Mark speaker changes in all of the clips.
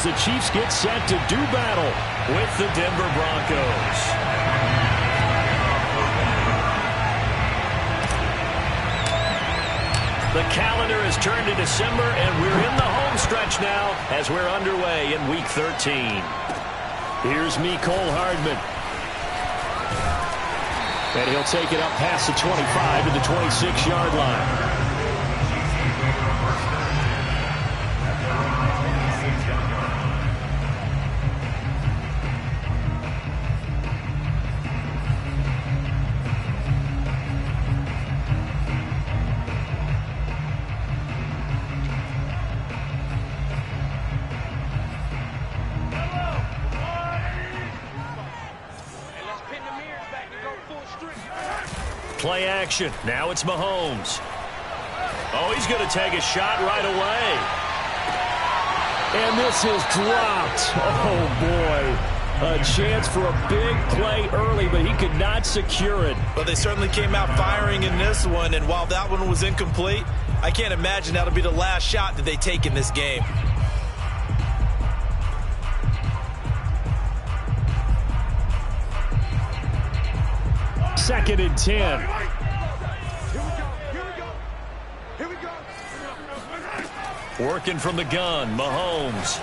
Speaker 1: as the Chiefs get set to do battle with the Denver Broncos. The calendar has turned to December, and we're in the home stretch now as we're underway in Week 13. Here's Mecole Hardman. And he'll take it up past the 25 to the 26-yard line. Play action. Now it's Mahomes. Oh, he's going to take a shot right away. And this is dropped. Oh, boy. A chance for a big play early, but he could not secure it.
Speaker 2: Well, they certainly came out firing in this one, and while that one was incomplete, I can't imagine that'll be the last shot that they take in this game.
Speaker 1: Second and 10. Working from the gun, Mahomes.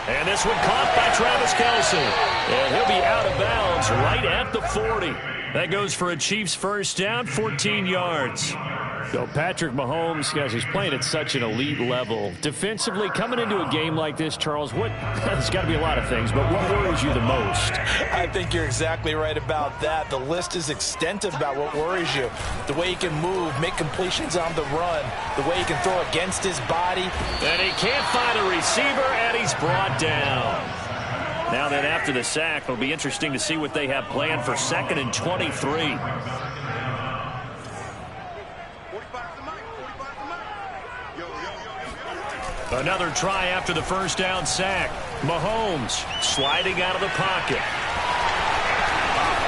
Speaker 1: And this one caught by Travis Kelce. And he'll be out of bounds right at the 40. That goes for a Chiefs first down, 14 yards. So Patrick Mahomes, guys, he's playing at such an elite level. Defensively, coming into a game like this, Charles, there's got to be a lot of things, but what worries you the most?
Speaker 2: I think you're exactly right about that. The list is extensive about what worries you. The way he can move, make completions on the run, the way he can throw against his body.
Speaker 1: And he can't find a receiver, and he's brought down. Now then, after the sack, it'll be interesting to see what they have planned for 2nd and 23. Another try after the first down sack. Mahomes sliding out of the pocket.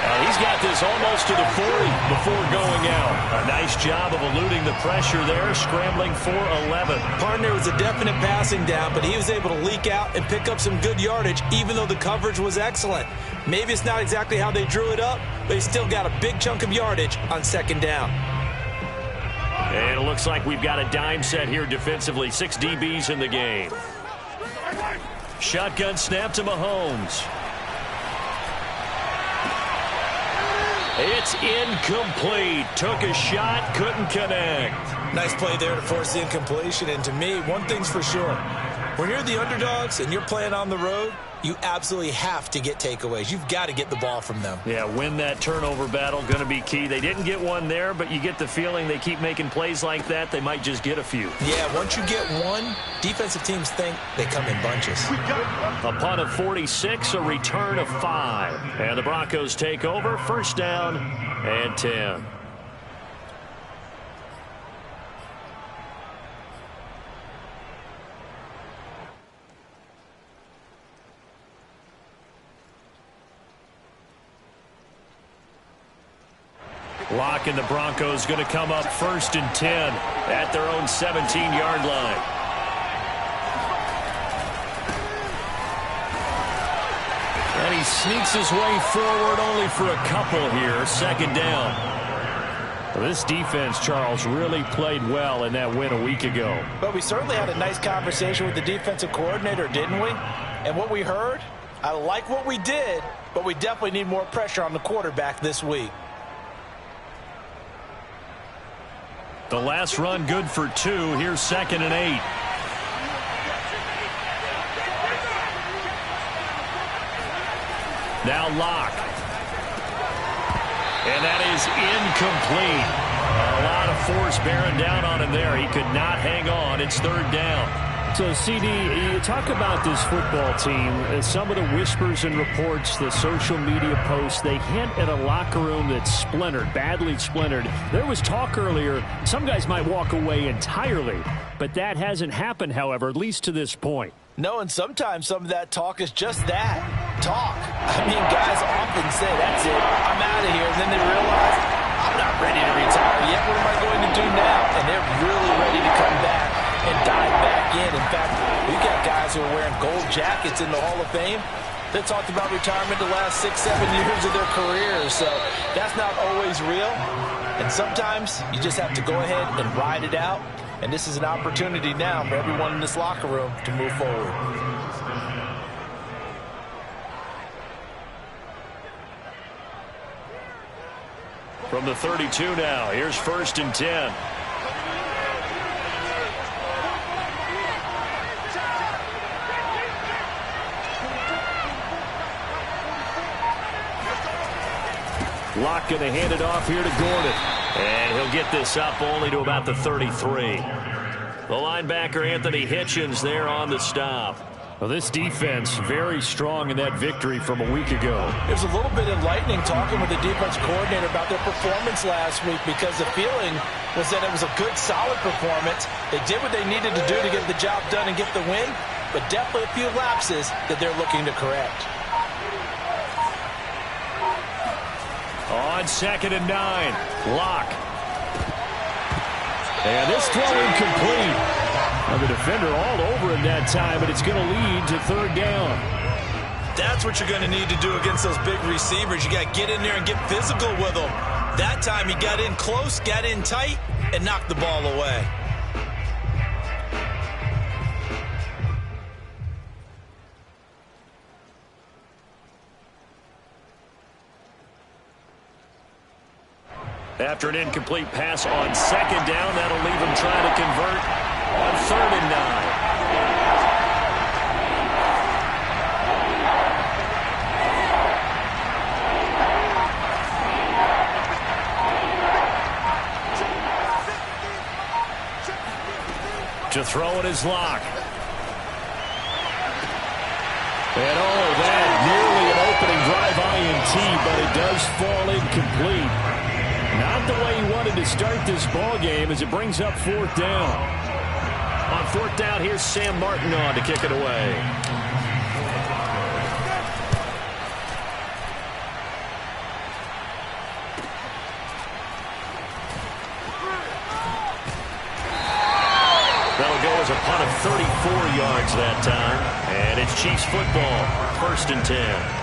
Speaker 1: And he's got this almost to the 40 before going out. A nice job of eluding the pressure there, scrambling for 11.
Speaker 2: Partner was a definite passing down, but he was able to leak out and pick up some good yardage, even though the coverage was excellent. Maybe it's not exactly how they drew it up, but he still got a big chunk of yardage on 2nd down.
Speaker 1: And it looks like we've got a dime set here defensively. 6 DBs in the game. Shotgun snap to Mahomes. It's incomplete. Took a shot, couldn't connect.
Speaker 2: Nice play there to force the incompletion. And to me, one thing's for sure. When you're the underdogs and you're playing on the road, you absolutely have to get takeaways. You've got to get the ball from them.
Speaker 1: Yeah, win that turnover battle, going to be key. They didn't get one there, but you get the feeling they keep making plays like that, they might just get a few.
Speaker 2: Yeah, once you get one, defensive teams think they come in bunches.
Speaker 1: A punt of 46, a return of 5. And the Broncos take over, first down and 10. Lock and the Broncos going to come up 1st and 10 at their own 17-yard line. And he sneaks his way forward only for a couple here. 2nd down. Well, this defense, Charles, really played well in that win a week ago.
Speaker 2: But we certainly had a nice conversation with the defensive coordinator, didn't we? And what we heard, I like what we did, but we definitely need more pressure on the quarterback this week.
Speaker 1: The last run good for 2. Here's 2nd and 8. Now Locke. And that is incomplete. A lot of force bearing down on him there. He could not hang on. It's 3rd down. So, CD, you talk about this football team, some of the whispers and reports, the social media posts, they hint at a locker room that's splintered, badly splintered. There was talk earlier, some guys might walk away entirely, but that hasn't happened, however, at least to this point.
Speaker 2: No, and sometimes some of that talk is just that, talk. I mean, guys often say, that's it, I'm out of here, and then they realize, I'm not ready to retire yet, what am I going to do now? And they're really ready to come back and dive back in. In fact, we've got got guys who are wearing gold jackets in the Hall of Fame. They talked about retirement the last 6-7 years of their careers, so that's not always real. And sometimes you just have to go ahead and ride it out. And this is an opportunity now for everyone in this locker room to move forward.
Speaker 1: From the 32 now, here's 1st and 10. Locke going to hand it off here to Gordon. And he'll get this up only to about the 33. The linebacker, Anthony Hitchens, there on the stop. Well, this defense very strong in that victory from a week ago.
Speaker 2: It was a little bit enlightening talking with the defense coordinator about their performance last week, because the feeling was that it was a good, solid performance. They did what they needed to do to get the job done and get the win, but definitely a few lapses that they're looking to correct.
Speaker 1: On 2nd and 9, Locke. And this throw incomplete. Well, the defender all over him that time, but it's going to lead to 3rd down.
Speaker 2: That's what you're going to need to do against those big receivers. You got to get in there and get physical with them. That time he got in close, got in tight, and knocked the ball away.
Speaker 1: After an incomplete pass on 2nd down, that'll leave him trying to convert on 3rd and 9. To throw it is Locke. And that nearly an opening drive INT, but it does fall incomplete. Not the way he wanted to start this ball game as it brings up 4th down. On 4th down, here's Sam Martin on to kick it away. That'll go as a punt of 34 yards that time. And it's Chiefs football, 1st and 10.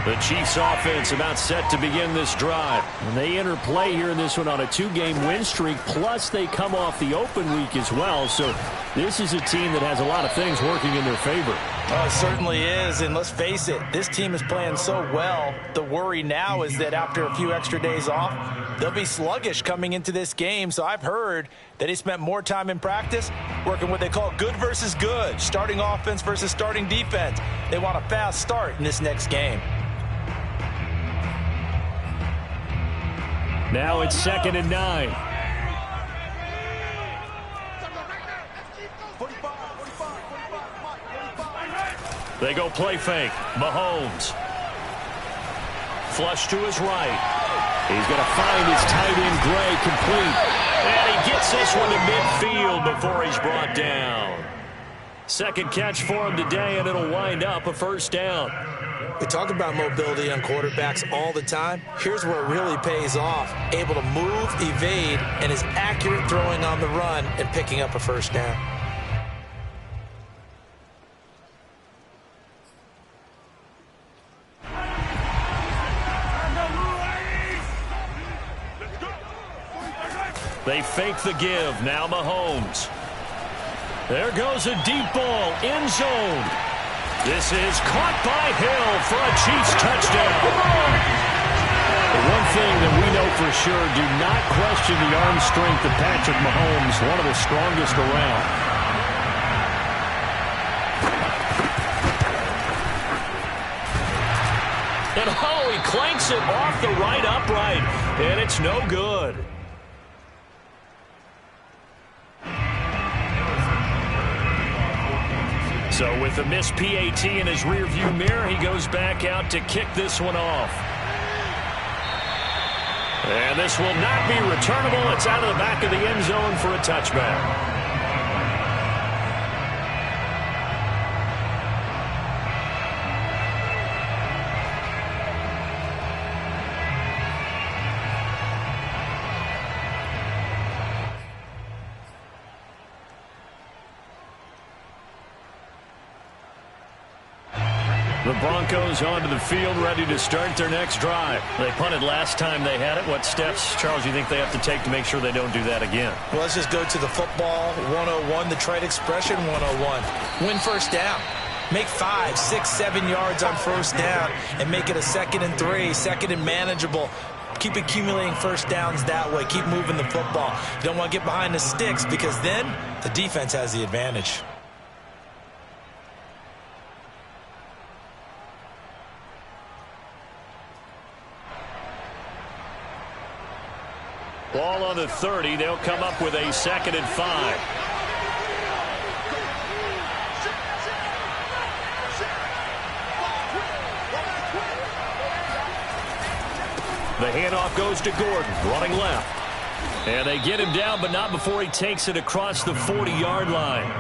Speaker 1: The Chiefs offense about set to begin this drive. And they enter play here in this one on a 2-game win streak, plus they come off the open week as well. So this is a team that has a lot of things working in their favor.
Speaker 2: Oh, it certainly is, and let's face it, this team is playing so well. The worry now is that after a few extra days off, they'll be sluggish coming into this game. So I've heard that he spent more time in practice working what they call good versus good, starting offense versus starting defense. They want a fast start in this next game.
Speaker 1: Now it's 2nd and 9. They go play fake. Mahomes. Flush to his right. He's going to find his tight end, Gray, complete. And he gets this one to midfield before he's brought down. Second catch for him today, and it'll wind up a 1st down.
Speaker 2: We talk about mobility on quarterbacks all the time. Here's where it really pays off. Able to move, evade, and is accurate throwing on the run and picking up a 1st down.
Speaker 1: They fake the give. Now Mahomes. There goes a deep ball. End zone. This is caught by Hill for a Chiefs touchdown. The one thing that we know for sure, do not question the arm strength of Patrick Mahomes, one of the strongest around. And oh, he clanks it off the right upright. And it's no good. So with the missed PAT in his rearview mirror, he goes back out to kick this one off. And this will not be returnable. It's out of the back of the end zone for a touchback. The Broncos onto the field, ready to start their next drive. They punted last time they had it. What steps, Charles, you think they have to take to make sure they don't do that again?
Speaker 2: Well, let's just go to the football 101, the trade expression 101. Win first down. Make 5, 6, 7 yards on first down and make it a 2nd and 3, 2nd and manageable. Keep accumulating first downs that way. Keep moving the football. You don't want to get behind the sticks because then the defense has the advantage.
Speaker 1: Ball on the 30. They'll come up with a 2nd and 5. The handoff goes to Gordon, running left. And they get him down, but not before he takes it across the 40-yard line.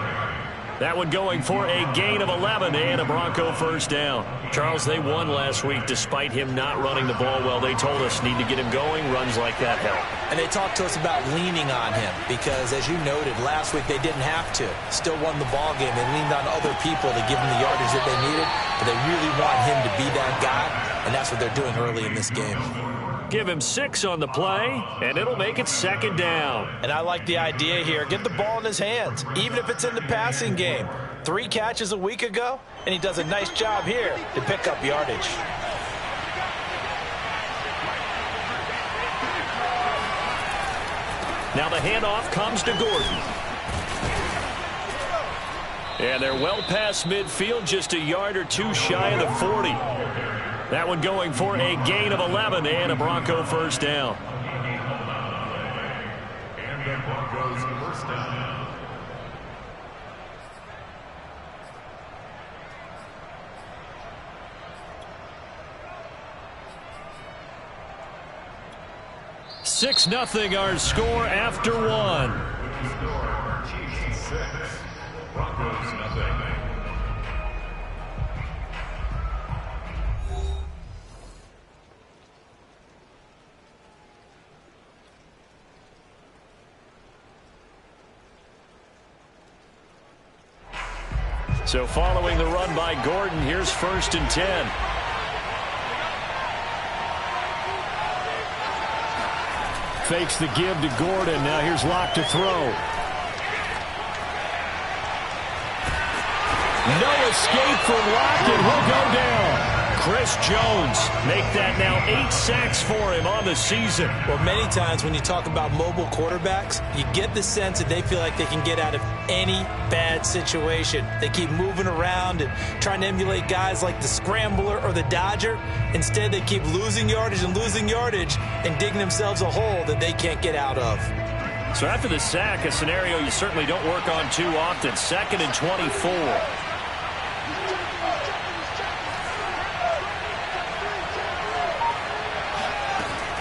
Speaker 1: That one going for a gain of 11 and a Bronco first down. Charles, they won last week despite him not running the ball well. They told us need to get him going. Runs like that help.
Speaker 2: And they talked to us about leaning on him because, as you noted, last week they didn't have to. Still won the ball game. They leaned on other people to give them the yardage that they needed, but they really want him to be that guy, and that's what they're doing early in this game.
Speaker 1: Give him 6 on the play, and it'll make it 2nd down.
Speaker 2: And I like the idea here. Get the ball in his hands, even if it's in the passing game. 3 catches a week ago, and he does a nice job here to pick up yardage.
Speaker 1: Now the handoff comes to Gordon. And they're well past midfield, just a yard or 2 shy of the 40. That one going for a gain of 11 and a Bronco first down.
Speaker 3: And the Broncos first down.
Speaker 1: Six nothing our score after 1.
Speaker 3: Score, Chiefs 6, Broncos nothing.
Speaker 1: So following the run by Gordon, here's 1st and 10. Fakes the give to Gordon. Now here's Locke to throw. No escape for Locke, and he'll go down. Chris Jones make that now 8 sacks for him on the season.
Speaker 2: Well, many times when you talk about mobile quarterbacks, you get the sense that they feel like they can get out of any bad situation. They keep moving around and trying to emulate guys like the Scrambler or the Dodger. Instead, they keep losing yardage and digging themselves a hole that they can't get out of.
Speaker 1: So after the sack, a scenario you certainly don't work on too often. 2nd and 24.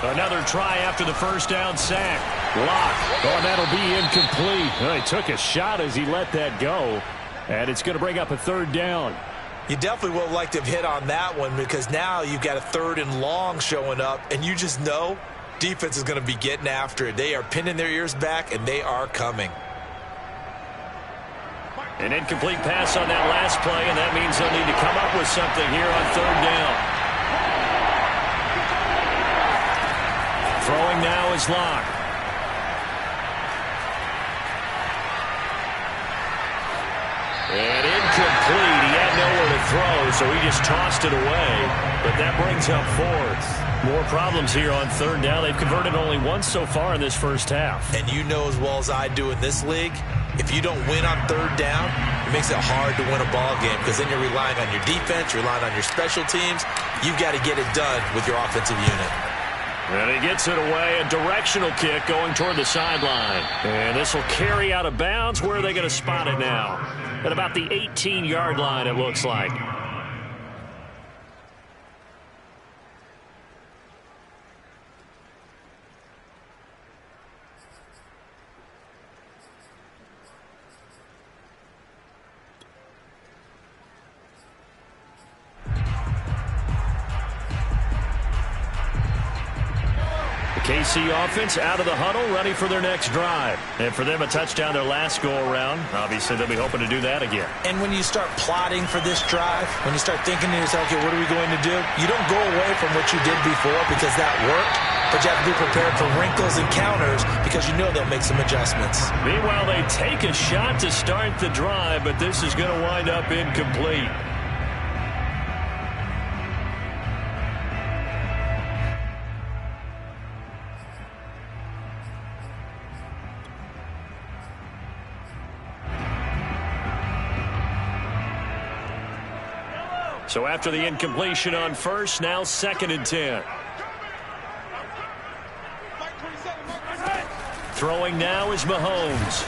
Speaker 1: Another try after the first down sack. Locke. Oh, that'll be incomplete. Well, he took a shot as he let that go. And it's going to bring up a 3rd down.
Speaker 2: You definitely would have liked to have hit on that one because now you've got a 3rd and long showing up, and you just know defense is going to be getting after it. They are pinning their ears back, and they are coming.
Speaker 1: An incomplete pass on that last play, and that means they'll need to come up with something here on 3rd down. Throwing now is Locke. And incomplete. He had nowhere to throw, so he just tossed it away. But that brings up 4th. More problems here on 3rd down. They've converted only once so far in this first half.
Speaker 2: And you know as well as I do in this league, If you don't win on third down, it makes it hard to win a ball game because then you're relying on your defense, you're relying on your special teams. You've got to get it done with your offensive unit.
Speaker 1: And he gets it away, a directional kick going toward the sideline. And this will carry out of bounds. Where are they going to spot it now? At about the 18-yard line, it looks like. KC offense out of the huddle, ready for their next drive. And for them, a touchdown their last go-around. Obviously, they'll be hoping to do that again.
Speaker 2: And when you start plotting for this drive, when you start thinking to yourself, okay, what are we going to do? You don't go away from what you did before because that worked, but you have to be prepared for wrinkles and counters because you know they'll make some adjustments.
Speaker 1: Meanwhile, they take a shot to start the drive, but this is going to wind up incomplete. So after the incompletion on first, now 2nd and 10. Throwing now is Mahomes.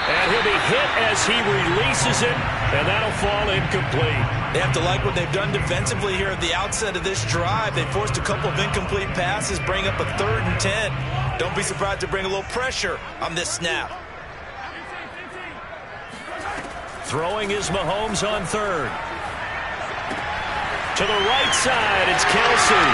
Speaker 1: And he'll be hit as he releases it, and that'll fall incomplete.
Speaker 2: They have to like what they've done defensively here at the outset of this drive. They forced a couple of incomplete passes, bring up a 3rd and 10. Don't be surprised to bring a little pressure on this snap.
Speaker 1: Throwing is Mahomes on 3rd. To the right side, it's Kelsey.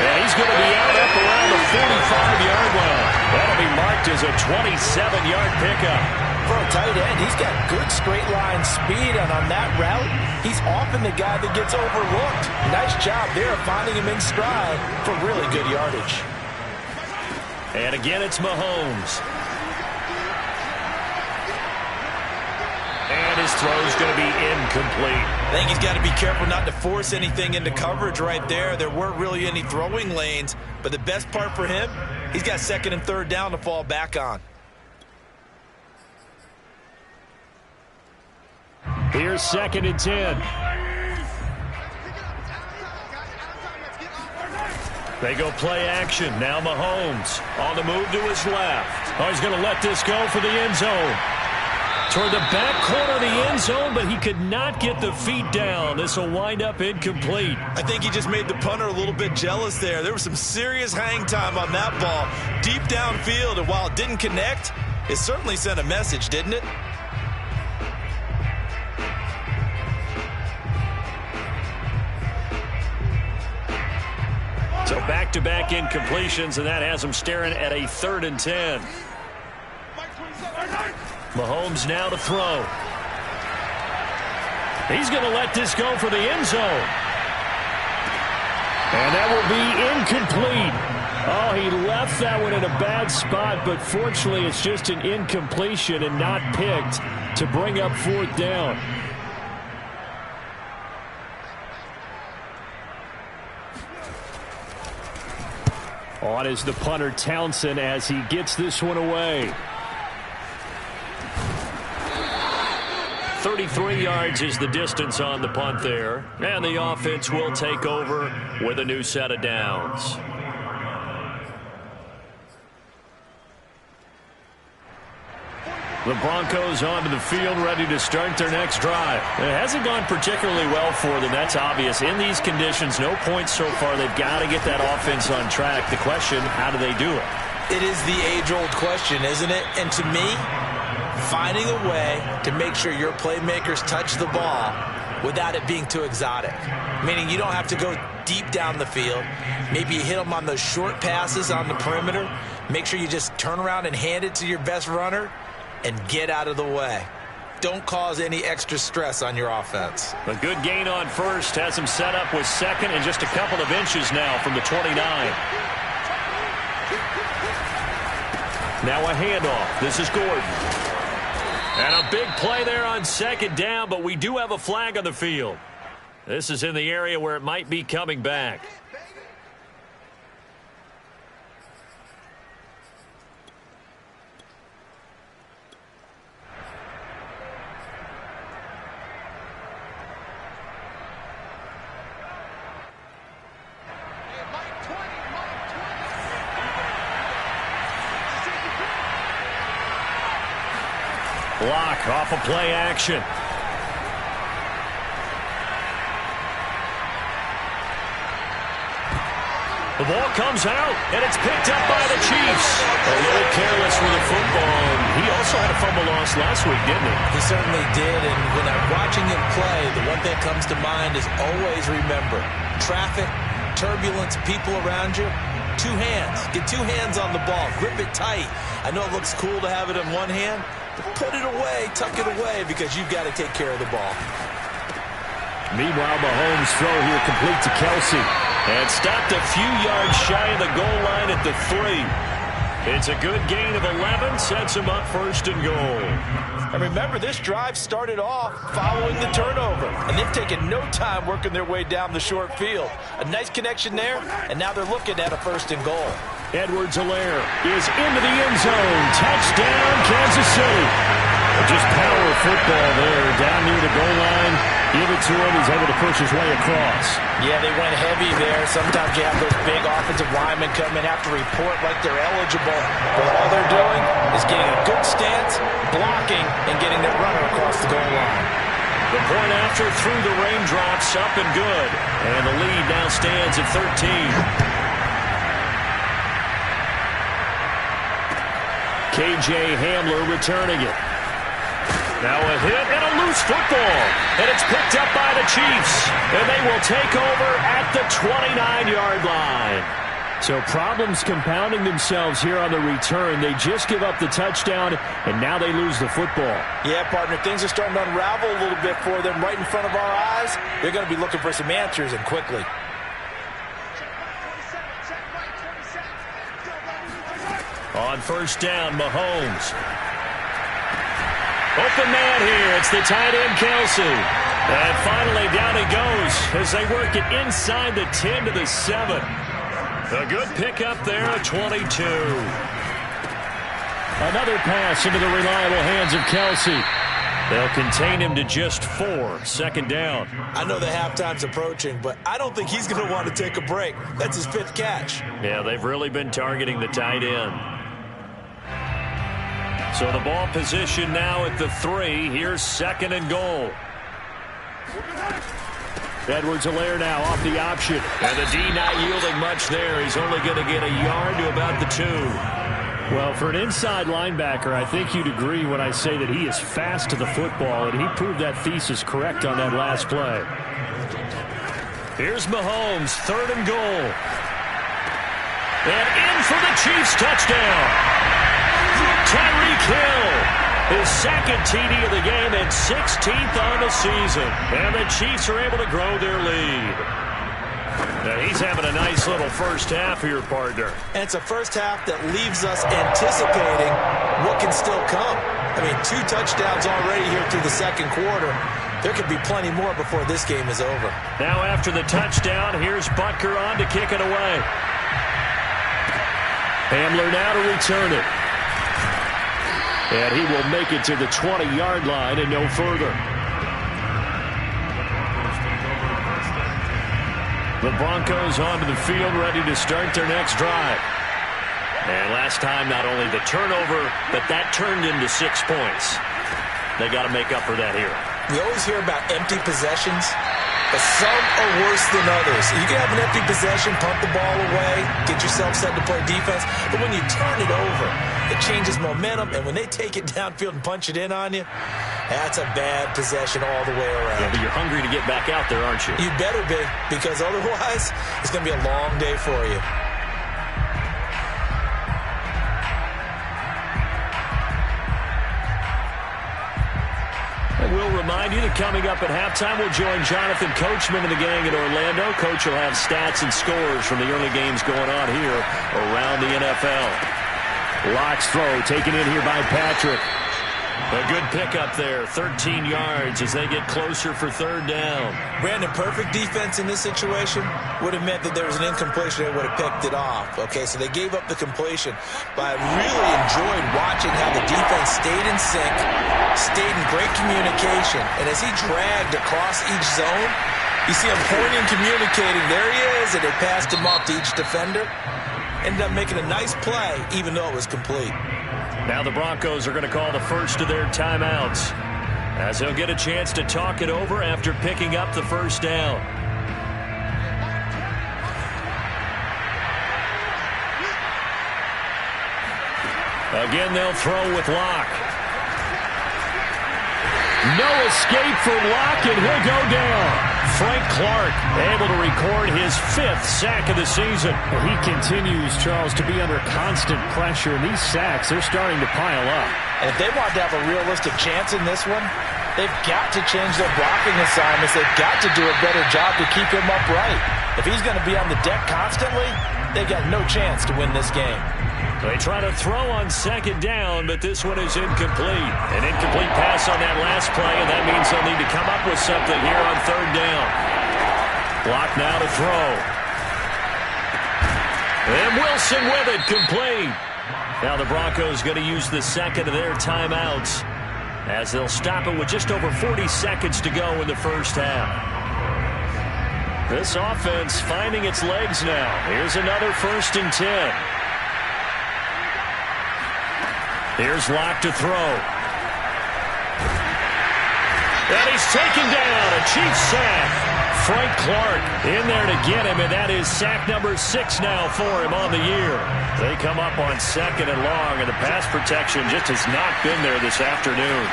Speaker 1: And he's going to be out up around the 45-yard line. That'll be marked as a 27-yard pickup.
Speaker 2: For a tight end, he's got good straight line speed, and on that route, he's often the guy that gets overlooked. Nice job there of finding him in stride for really good yardage.
Speaker 1: And again, it's Mahomes. And his throw is going to be incomplete.
Speaker 2: I think he's got to be careful not to force anything into coverage right there. There weren't really any throwing lanes, but the best part for him, he's got 2nd and 3rd down to fall back on.
Speaker 1: Here's 2nd and 10. They go play action. Now Mahomes on the move to his left. Oh, he's going to let this go for the end zone. Toward the back corner of the end zone, but he could not get the feet down. This will wind up incomplete.
Speaker 2: I think he just made the punter a little bit jealous there. There was some serious hang time on that ball. Deep downfield, and while it didn't connect, it certainly sent a message, didn't it?
Speaker 1: So back-to-back incompletions, and that has him staring at a 3rd and 10. Mahomes now to throw. He's going to let this go for the end zone. And that will be incomplete. Oh, he left that one in a bad spot, but fortunately it's just an incompletion and not picked to bring up 4th down. On is the punter Townsend as he gets this one away. 33 yards is the distance on the punt there. And the offense will take over with a new set of downs. The Broncos onto the field, ready to start their next drive. It hasn't gone particularly well for them. That's obvious. In these conditions, no points so far. They've got to get that offense on track. The question, how do they do it?
Speaker 2: It is the age-old question, isn't it? And to me, finding a way to make sure your playmakers touch the ball without it being too exotic. Meaning you don't have to go deep down the field. Maybe you hit them on those short passes on the perimeter. Make sure you just turn around and hand it to your best runner and get out of the way. Don't cause any extra stress on your offense.
Speaker 1: A good gain on first has him set up with 2nd and just a couple of inches now from the 29. Now a handoff. This is Gordon. And a big play there on 2nd down, but we do have a flag on the field. This is in the area where it might be coming back. Block off of play action. The ball comes out, and it's picked up by the Chiefs. A little careless with the football. He also had a fumble loss last week, didn't he?
Speaker 2: He certainly did, and when I'm watching him play, the one thing that comes to mind is always remember, traffic, turbulence, people around you, two hands. Get two hands on the ball. Grip it tight. I know it looks cool to have it in one hand, but put it away, tuck it away, because you've got to take care of the ball.
Speaker 1: Meanwhile, Mahomes' throw here complete to Kelsey. And stopped a few yards shy of the goal line at the 3. It's a good gain of 11, sets him up first and goal.
Speaker 2: And remember, this drive started off following the turnover, and they've taken no time working their way down the short field. A nice connection there, and now they're looking at a first and goal.
Speaker 1: Edwards-Helaire is into the end zone. Touchdown, Kansas City. Just power football there, down near the goal line. Give it to him. He's able to push his way across.
Speaker 2: Yeah, they went heavy there. Sometimes you have those big offensive linemen come in, have to report like they're eligible. But all they're doing is getting a good stance, blocking, and getting their runner across the goal line.
Speaker 1: The point after through the raindrops, up and good. And the lead now stands at 13. KJ Hamler returning it. Now a hit and a loose football. And it's picked up by the Chiefs. And they will take over at the 29-yard line. So problems compounding themselves here on the return. They just give up the touchdown, and now they lose the football.
Speaker 2: Yeah, partner, things are starting to unravel a little bit for them right in front of our eyes. They're going to be looking for some answers, and quickly.
Speaker 1: On first down, Mahomes. Open man here. It's the tight end, Kelsey. And finally, down he goes as they work it inside the 10 to the 7. A good pickup there at 22. Another pass into the reliable hands of Kelsey. They'll contain him to just 4. Second down.
Speaker 2: I know the halftime's approaching, but I don't think he's going to want to take a break. That's his 5th catch.
Speaker 1: Yeah, they've really been targeting the tight end. So the ball position now at the 3. Here's second and goal. Edwards-Helaire now off the option. And the D not yielding much there. He's only going to get a yard to about the 2. Well, for an inside linebacker, I think you'd agree when I say that he is fast to the football, and he proved that thesis correct on that last play. Here's Mahomes, third and goal. And in for the Chiefs touchdown. Tyreek Hill, his second TD of the game and 16th on the season. And the Chiefs are able to grow their lead. Now he's having a nice little first half here, partner.
Speaker 2: And it's a first half that leaves us anticipating what can still come. I mean, 2 touchdowns already here through the second quarter. There could be plenty more before this game is over.
Speaker 1: Now after the touchdown, here's Butker on to kick it away. Hamler now to return it. And he will make it to the 20-yard line and no further. The Broncos onto the field, ready to start their next drive. And last time, not only the turnover, but that turned into 6 points. They got to make up for that here.
Speaker 2: We always hear about empty possessions, but some are worse than others. You can have an empty possession, punt the ball away, get yourself set to play defense, but when you turn it over, it changes momentum, and when they take it downfield and punch it in on you, that's a bad possession all the way around.
Speaker 1: Yeah, but you're hungry to get back out there, aren't you?
Speaker 2: You better be, because otherwise, it's going to be a long day for you.
Speaker 1: And we'll remind you that coming up at halftime, we'll join Jonathan Coachman and the gang in Orlando. Coach will have stats and scores from the early games going on here around the NFL. Locke's throw taken in here by Patrick. A good pickup there, 13 yards as they get closer for third down.
Speaker 2: Brandon, perfect defense in this situation would have meant that there was an incompletion. They would have picked it off. Okay, so they gave up the completion. But I really enjoyed watching how the defense stayed in sync, stayed in great communication. And as he dragged across each zone, you see him pointing, communicating. There he is, and they passed him off to each defender. ended up making a nice play, even though it was complete.
Speaker 1: Now the Broncos are going to call the first of their timeouts, as they'll get a chance to talk it over after picking up the first down. Again, they'll throw with Locke. No escape for Locke, and he'll go down. Frank Clark able to record his 5th sack of the season.
Speaker 4: He continues, Charles, to be under constant pressure, and these sacks, they're starting to pile up.
Speaker 2: And if they want to have a realistic chance in this one, they've got to change their blocking assignments. They've got to do a better job to keep him upright. If he's going to be on the deck constantly, they've got no chance to win this game.
Speaker 1: They try to throw on second down, but this one is incomplete. An incomplete pass on that last play, and that means they'll need to come up with something here on third down. Block now to throw. And Wilson with it, complete. Now the Broncos going to use the second of their timeouts, as they'll stop it with just over 40 seconds to go in the first half. This offense finding its legs now. Here's another 1st and 10. Here's Locke to throw. And he's taken down. A Chiefs sack. Frank Clark in there to get him, and that is sack number 6 now for him on the year. They come up on 2nd and long, and the pass protection just has not been there this afternoon.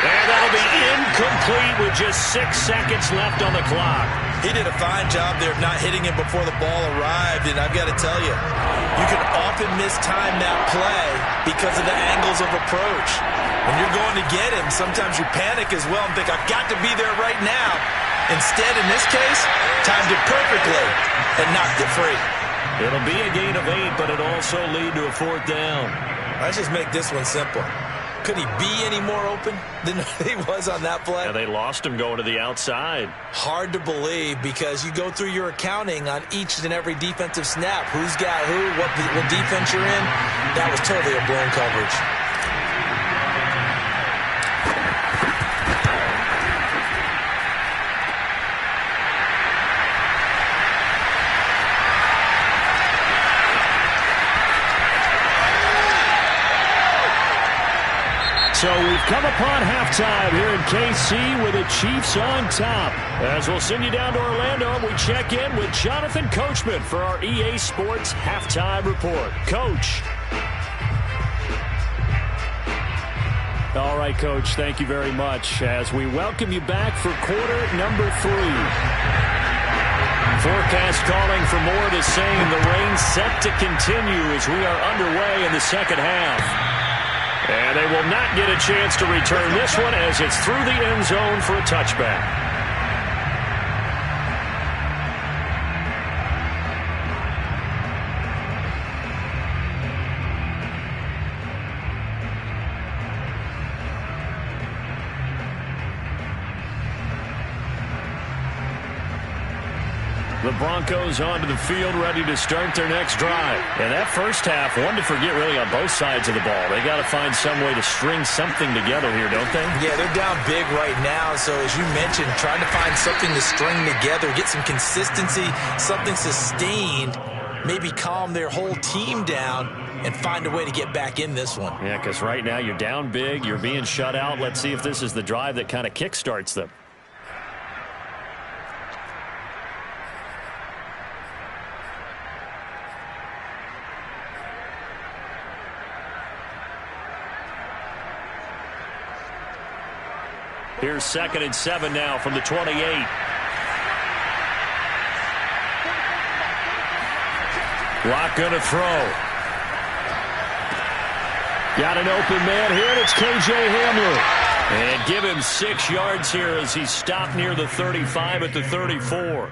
Speaker 1: And that'll be incomplete with just 6 seconds left on the clock.
Speaker 2: He did a fine job there of not hitting him before the ball arrived, and I've got to tell you, you can often mistime that play because of the angles of approach. When you're going to get him, sometimes you panic as well and think, I've got to be there right now. Instead, in this case, timed it perfectly and knocked it free.
Speaker 1: It'll be a gain of 8, but it'll also lead to a 4th down.
Speaker 2: Let's just make this one simple. Could he be any more open than he was on that play?
Speaker 1: Yeah, they lost him going to the outside.
Speaker 2: Hard to believe, because you go through your accounting on each and every defensive snap. Who's got who, what defense you're in. That was totally a blown coverage.
Speaker 1: So we've come upon halftime here in KC with the Chiefs on top. As we'll send you down to Orlando, and we check in with Jonathan Coachman for our EA Sports Halftime Report. Coach.
Speaker 4: All right, Coach, thank you very much as we welcome you back for quarter number 3.
Speaker 1: Forecast calling for more of the same. The rain set to continue as we are underway in the second half. And they will not get a chance to return this one as it's through the end zone for a touchback. The Broncos onto the field, ready to start their next drive. And that first half, one to forget really on both sides of the ball. They got to find some way to string something together here, don't they?
Speaker 2: Yeah, they're down big right now. So as you mentioned, trying to find something to string together, get some consistency, something sustained, maybe calm their whole team down and find a way to get back in this one.
Speaker 1: Yeah, because right now you're down big, you're being shut out. Let's see if this is the drive that kind of kickstarts them. Here's 2nd and 7 now from the 28. Locke going to throw. Got an open man here, and it's K.J. Hamler. And give him 6 yards here as he stopped near the 35 at the 34.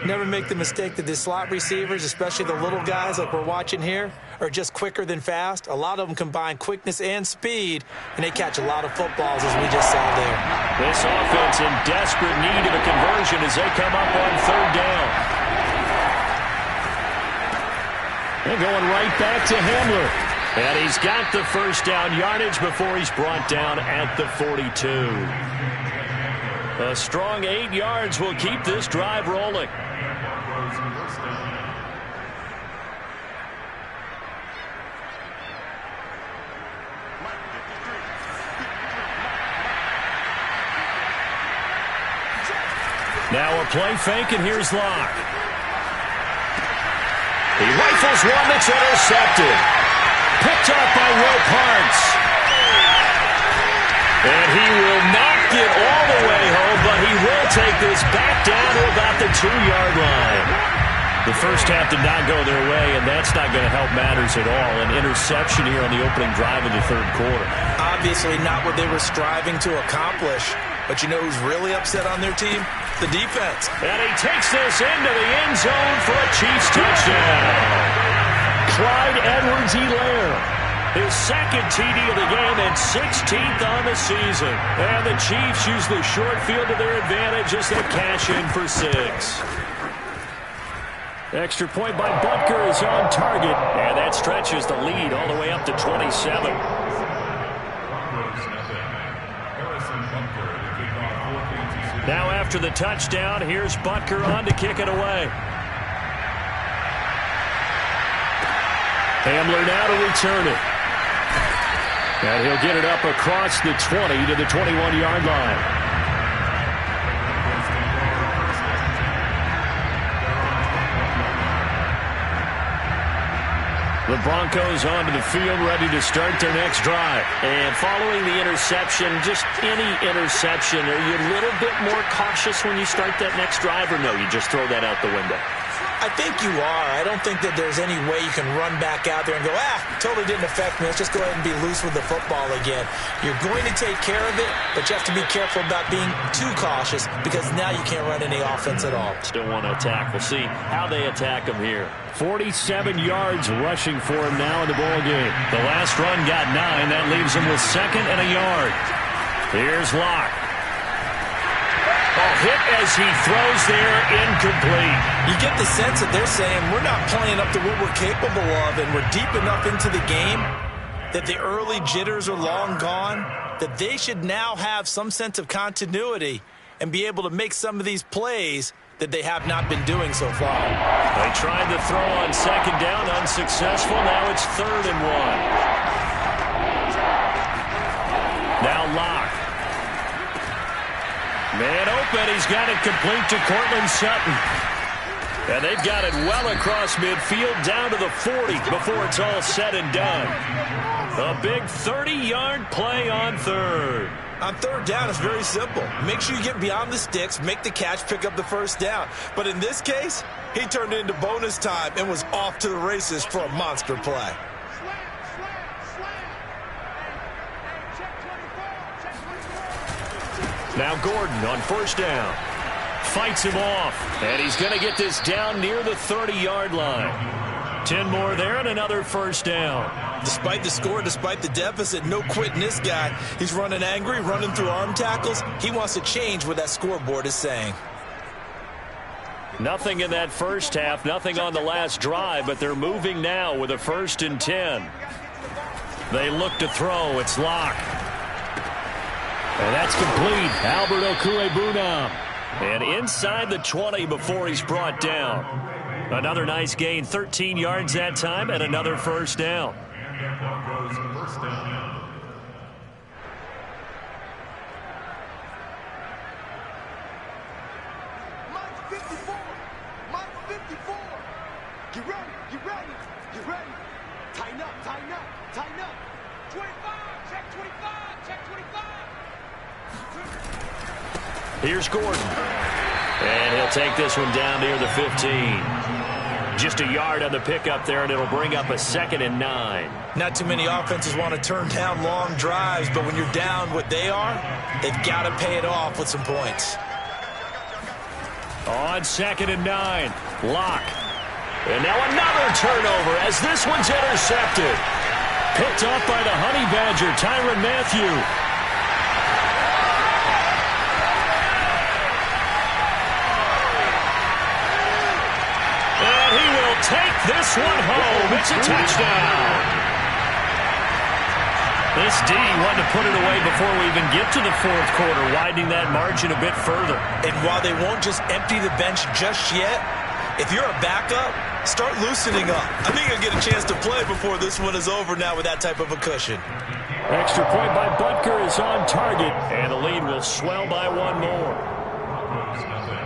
Speaker 2: Never make the mistake that the slot receivers, especially the little guys like we're watching here, are just quicker than fast. A lot of them combine quickness and speed, and they catch a lot of footballs, as we just saw there.
Speaker 1: This offense in desperate need of a conversion as they come up on third down. They're going right back to Hamler. And he's got the first down yardage before he's brought down at the 42. A strong 8 yards will keep this drive rolling.
Speaker 3: first down.
Speaker 1: Now a play fake, and here's Locke. He rifles one that's intercepted. Picked up by Will Parks. And he will not get all the way home, but he will take this back down to about the 2-yard line. The first half did not go their way, and that's not going to help matters at all. An interception here on the opening drive of the third quarter.
Speaker 2: Obviously not what they were striving to accomplish. But you know who's really upset on their team? The defense.
Speaker 1: And he takes this into the end zone for a Chiefs touchdown. Clyde Edwards-Helaire, his second TD of the game and 16th on the season. And the Chiefs use the short field to their advantage as they cash in for 6. Extra point by Butker is on target, and that stretches the lead all the way up to 27. Now after the touchdown, here's Butker on to kick it away. Hamler now to return it. And he'll get it up across the 20 to the 21-yard line. The Broncos onto the field, ready to start their next drive. And following the interception, just any interception, are you a little bit more cautious when you start that next drive, or no, you just throw that out the window?
Speaker 2: I think you are. I don't think that there's any way you can run back out there and go, totally didn't affect me. Let's just go ahead and be loose with the football again. You're going to take care of it, but you have to be careful about being too cautious because now you can't run any offense at all.
Speaker 1: Still want to attack. We'll see how they attack him here. 47 yards rushing for him now in the ball game. The last run got 9. That leaves him with 2nd and a yard. Here's Locke. Hit as he throws there, incomplete.
Speaker 2: You get the sense that they're saying we're not playing up to what we're capable of, and we're deep enough into the game that the early jitters are long gone, that they should now have some sense of continuity and be able to make some of these plays that they have not been doing so far.
Speaker 1: They tried to throw on 2nd down, unsuccessful. Now it's 3rd and 1. Now Locke. Man open, he's got it complete to Cortland Sutton. And they've got it well across midfield down to the 40 before it's all said and done. A big 30-yard play on 3rd.
Speaker 2: On 3rd down, it's very simple. Make sure you get beyond the sticks, make the catch, pick up the 1st down. But in this case, he turned it into bonus time and was off to the races for a monster play.
Speaker 1: Now Gordon on 1st down. Fights him off. And he's going to get this down near the 30-yard line. 10 more there and another 1st down.
Speaker 2: Despite the score, despite the deficit, no quitting this guy. He's running angry, running through arm tackles. He wants to change what that scoreboard is saying.
Speaker 1: Nothing in that first half, nothing on the last drive, but they're moving now with a 1st and 10. They look to throw. It's Locke. And that's complete. Albert Okwuegbunam. And inside the 20 before he's brought down. Another nice gain, 13 yards that time, and another 1st down.
Speaker 3: And Broncos first down.
Speaker 5: Mike 54. Mike 54. Get ready. Get ready. Get ready. Tighten up. Tighten up. Tighten up. 25. Check 25. Check 25.
Speaker 1: Here's Gordon. And he'll take this one down near the 15. Just a yard on the pickup there, and it'll bring up a 2nd and 9.
Speaker 2: Not too many offenses want to turn down long drives, but when you're down what they are, they've got to pay it off with some points.
Speaker 1: On 2nd and 9, Locke. And now another turnover as this one's intercepted. Picked off by the Honey Badger, Tyrann Mathieu. Take this one home. It's a touchdown. This D wanted to put it away before we even get to the 4th quarter, widening that margin a bit further.
Speaker 2: And while they won't just empty the bench just yet, If you're a backup, start loosening up. I think you'll get a chance to play before this one is over now with that type of a cushion.
Speaker 1: Extra point by Butker is on target, and the lead will swell by one more.
Speaker 3: Broncos nothing.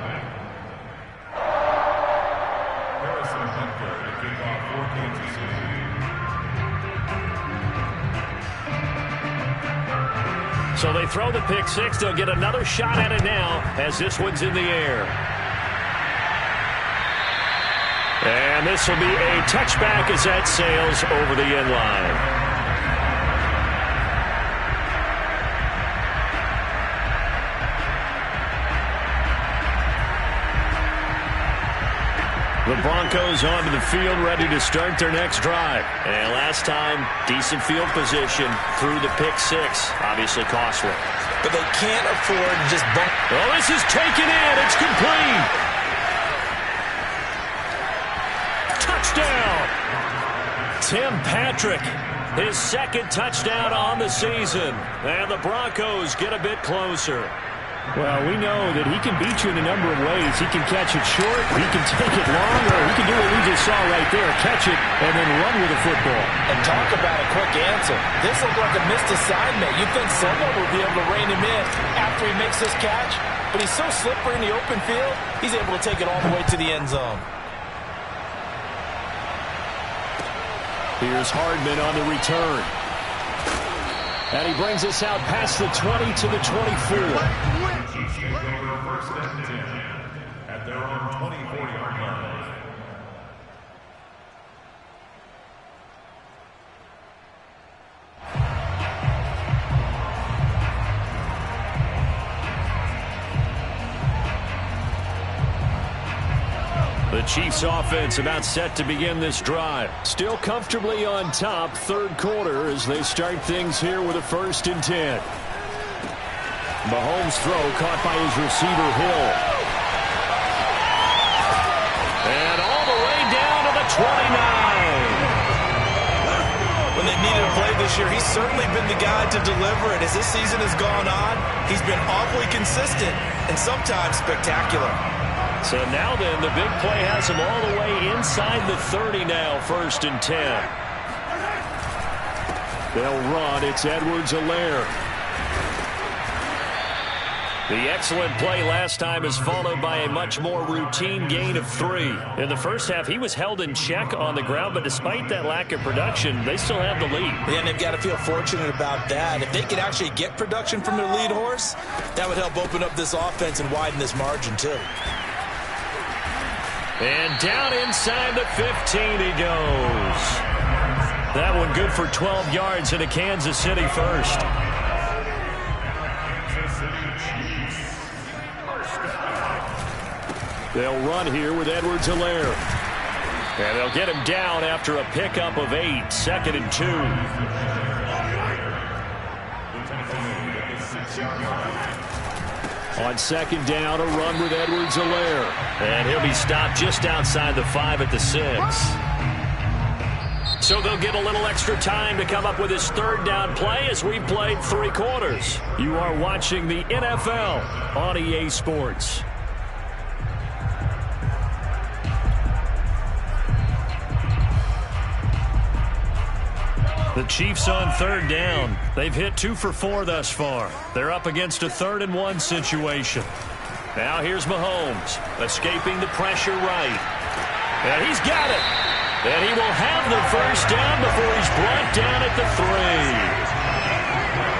Speaker 3: Harrison Butker to kick off for Kansas City.
Speaker 1: So they throw the pick six. They'll get another shot at it now as this one's in the air. And this will be a touchback as that sails over the end line. The Broncos onto the field, ready to start their next drive. And last time, decent field position through the pick six. Obviously costly.
Speaker 2: But they can't afford to just bump.
Speaker 1: Oh, this is taken in. It's complete. Touchdown. Tim Patrick, his second touchdown on the season. And the Broncos get a bit closer. Well, we know that he can beat you in a number of ways. He can catch it short, he can take it long, or he can do what we just saw right there, catch it and then run with the football.
Speaker 2: And talk about a quick answer. This looked like a missed assignment. You'd think someone would be able to rein him in after he makes this catch, but he's so slippery in the open field, he's able to take it all the way to the end zone.
Speaker 1: Here's Hardman on the return. And he brings us out past the 20 to the 24.
Speaker 3: Chiefs take over first and 10 at their own 24-yard line.
Speaker 1: The Chiefs offense about set to begin this drive. Still comfortably on top, third quarter as they start things here with a 1st and 10. Mahomes' throw caught by his receiver Hill. And all the way down to the 29.
Speaker 2: When they needed a play this year, he's certainly been the guy to deliver it. As this season has gone on, he's been awfully consistent and sometimes spectacular.
Speaker 1: So now then, the big play has him all the way inside the 30 now, 1st and 10. They'll run. It's Edwards-Helaire. The excellent play last time is followed by a much more routine gain of 3. In the first half, he was held in check on the ground, but despite that lack of production, they still have the lead.
Speaker 2: Yeah, and they've got to feel fortunate about that. If they could actually get production from their lead horse, that would help open up this offense and widen this margin too.
Speaker 1: And down inside the 15 he goes. That one good for 12 yards in a Kansas City first. They'll run here with Edwards-Helaire. And they'll get him down after a pickup of 8, 2nd and 2. On 2nd down, a run with Edwards-Helaire. And he'll be stopped just outside the 5 at the 6. So they'll get a little extra time to come up with his 3rd down play as we've played 3 quarters. You are watching the NFL on EA Sports. The Chiefs on 3rd down. They've hit 2 for 4 thus far. They're up against a 3rd and 1 situation. Now here's Mahomes, escaping the pressure right. And he's got it. And he will have the 1st down before he's brought down at the 3.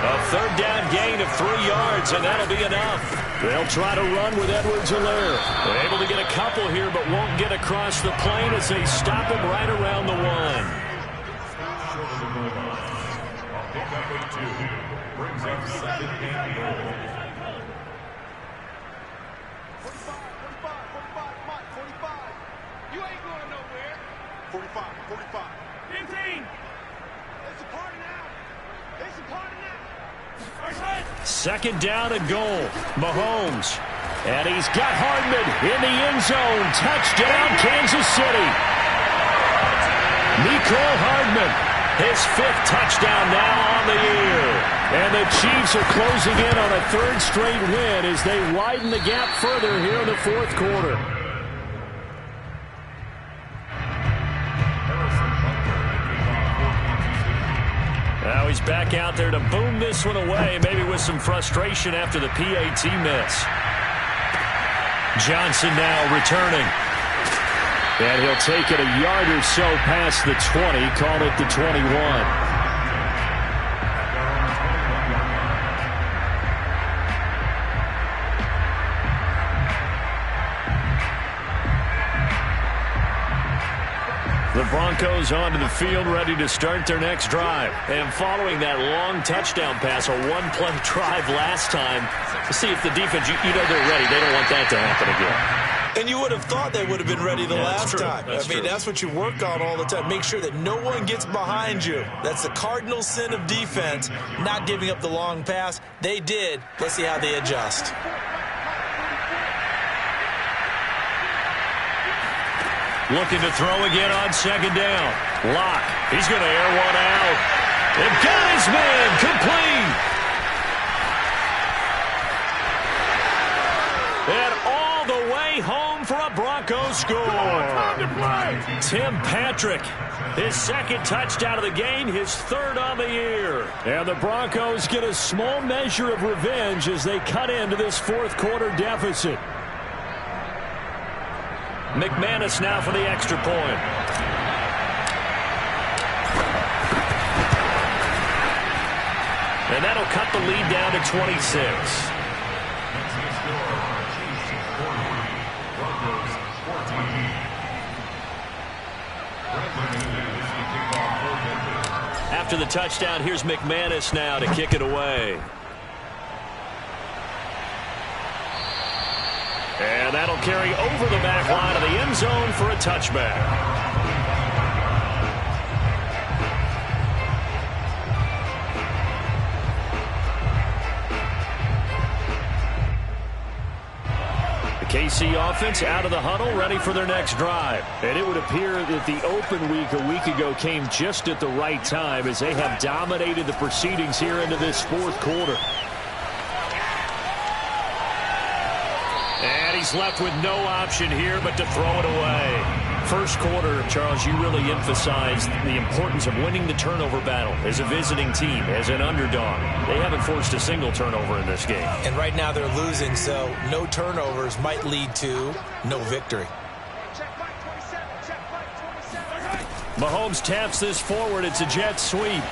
Speaker 1: A 3rd down gain of 3 yards, and that'll be enough. They'll try to run with Edwards-Helaire. They're able to get a couple here, but won't get across the plane as they stop him right around the 1.
Speaker 3: Brings up 2nd and goal.
Speaker 5: 45, 45. You ain't going nowhere. 45. 15. It's a party now.
Speaker 1: 2nd down and goal. Mahomes. And he's got Hardman in the end zone. Touchdown, Kansas City. Mecole Hardman. His 5th touchdown now on the year. And the Chiefs are closing in on a 3rd straight win as they widen the gap further here in the 4th quarter. Now he's back out there to boom this one away, maybe with some frustration after the PAT miss. Johnson now returning. And he'll take it a yard or so past the 20, call it the 21. The Broncos onto the field, ready to start their next drive. And following that long touchdown pass, a one-play drive last time, to see if the defense, you know they're ready. They don't want that to happen again.
Speaker 2: And you would have thought they would have been ready the last time. That's what you work on all the time. Make sure that no one gets behind you. That's the cardinal sin of defense, not giving up the long pass. They did. Let's see how they adjust.
Speaker 1: Looking to throw again on second down. Locke. He's going to air one out. And got his man complete. And all the way home for a Broncos score. Tim Patrick, his second touchdown of the game, his third on the year. And the Broncos get a small measure of revenge as they cut into this fourth quarter deficit. McManus now for the extra point. And that'll cut the lead down to 26. After the touchdown, here's McManus now to kick it away. And that'll carry over the back line of the end zone for a touchback. The KC offense out of the huddle, ready for their next drive. And it would appear that the open week a week ago came just at the right time as they have dominated the proceedings here into this fourth quarter. He's left with no option here but to throw it away. First quarter, Charles, you really emphasized the importance of winning the turnover battle as a visiting team, as an underdog. They haven't forced a single turnover in this game.
Speaker 2: And right now they're losing, so no turnovers might lead to no victory.
Speaker 1: Mahomes taps this forward. It's a jet sweep.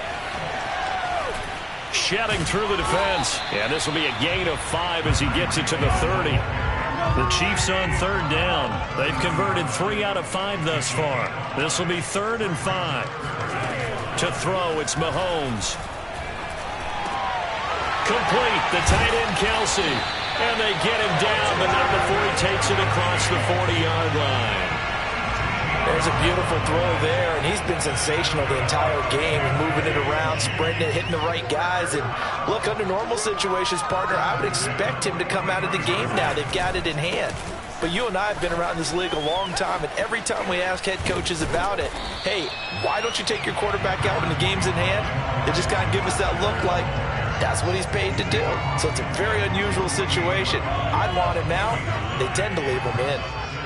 Speaker 1: Shedding through the defense. And this will be a gain of 5 as he gets it to the 30. The Chiefs on third down. They've converted 3 out of 5 thus far. This will be 3rd and 5. To throw, it's Mahomes. Complete. The tight end, Kelsey. And they get him down, but not before he takes it across the 40-yard line.
Speaker 2: There's a beautiful throw there, and he's been sensational the entire game and moving it around, spreading it, hitting the right guys. And look, under normal situations, partner, I would expect him to come out of the game now. They've got it in hand. But you and I have been around this league a long time, and every time we ask head coaches about it, hey, why don't you take your quarterback out when the game's in hand? They just kind of give us that look like that's what he's paid to do. So it's a very unusual situation. I'd want him out. They tend to leave him in.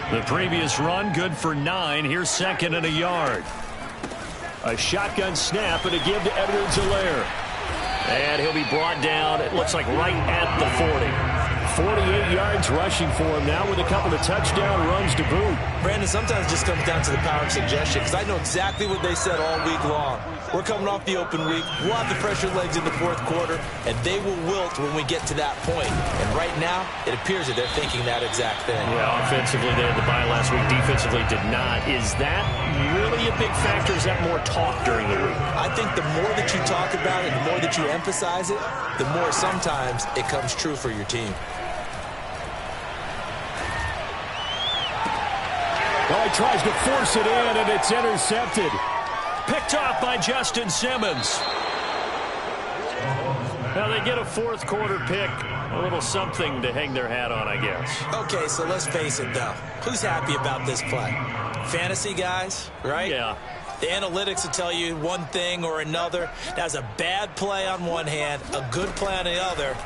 Speaker 1: The previous run, good for 9. Here's 2nd and a yard. A shotgun snap and a give to Edwards-Helaire. And he'll be brought down, it looks like right at the 40. 48 yards rushing for him now with a couple of touchdown runs to boot.
Speaker 2: Brandon, sometimes it just comes down to the power of suggestion, because I know exactly what they said all week long. We're coming off the open week. We'll have the pressure legs in the fourth quarter, and they will wilt when we get to that point. And right now, it appears that they're thinking that exact thing.
Speaker 1: Yeah, offensively, they had the bye last week. Defensively, did not. Is that really a big factor? Is that more talk during the week?
Speaker 2: I think the more that you talk about it, the more that you emphasize it, the more sometimes it comes true for your team.
Speaker 1: Well, he tries to force it in, and it's intercepted. Picked off by Justin Simmons. Now they get a fourth quarter pick. A little something to hang their hat on, I guess.
Speaker 2: Okay, so let's face it, though. Who's happy about this play? Fantasy guys, right?
Speaker 1: Yeah.
Speaker 2: The analytics will tell you one thing or another. That's a bad play on one hand, a good play on the other.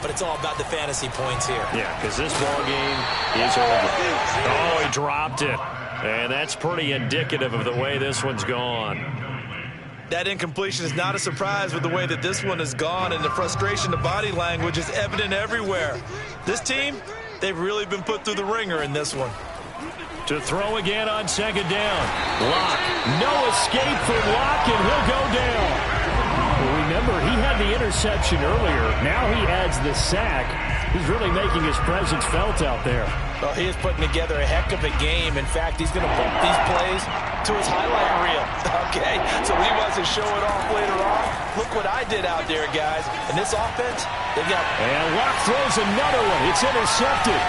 Speaker 2: But it's all about the fantasy points here.
Speaker 1: Yeah, because this ball game is over. Oh, he dropped it. And that's pretty indicative of the way this one's gone.
Speaker 2: That incompletion is not a surprise with the way that this one has gone, and the frustration, the body language is evident everywhere. This team, they've really been put through the ringer in this one.
Speaker 1: To throw again on second down. Locke. No escape for Locke, and he'll go down. Well, remember, he had the interception earlier. Now he adds the sack. He's really making his presence felt out there.
Speaker 2: Well, he is putting together a heck of a game. In fact, he's going to bump these plays to his highlight reel. Okay, so he wants to show it off later on. Look what I did out there, guys. And this offense, they got...
Speaker 1: And Locke throws another one. It's intercepted.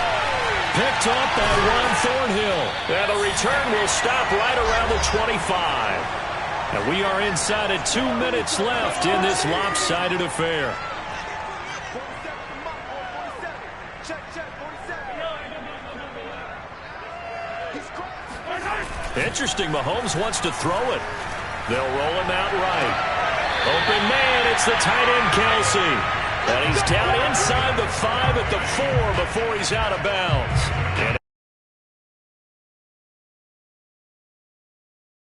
Speaker 1: Picked up by Juan Thornhill. And the return will stop right around the 25. And we are inside of 2 minutes left in this lopsided affair. Interesting, Mahomes wants to throw it. They'll roll him out right. Open man, it's the tight end, Kelsey. And he's down inside the 5 at the 4 before he's out of bounds. And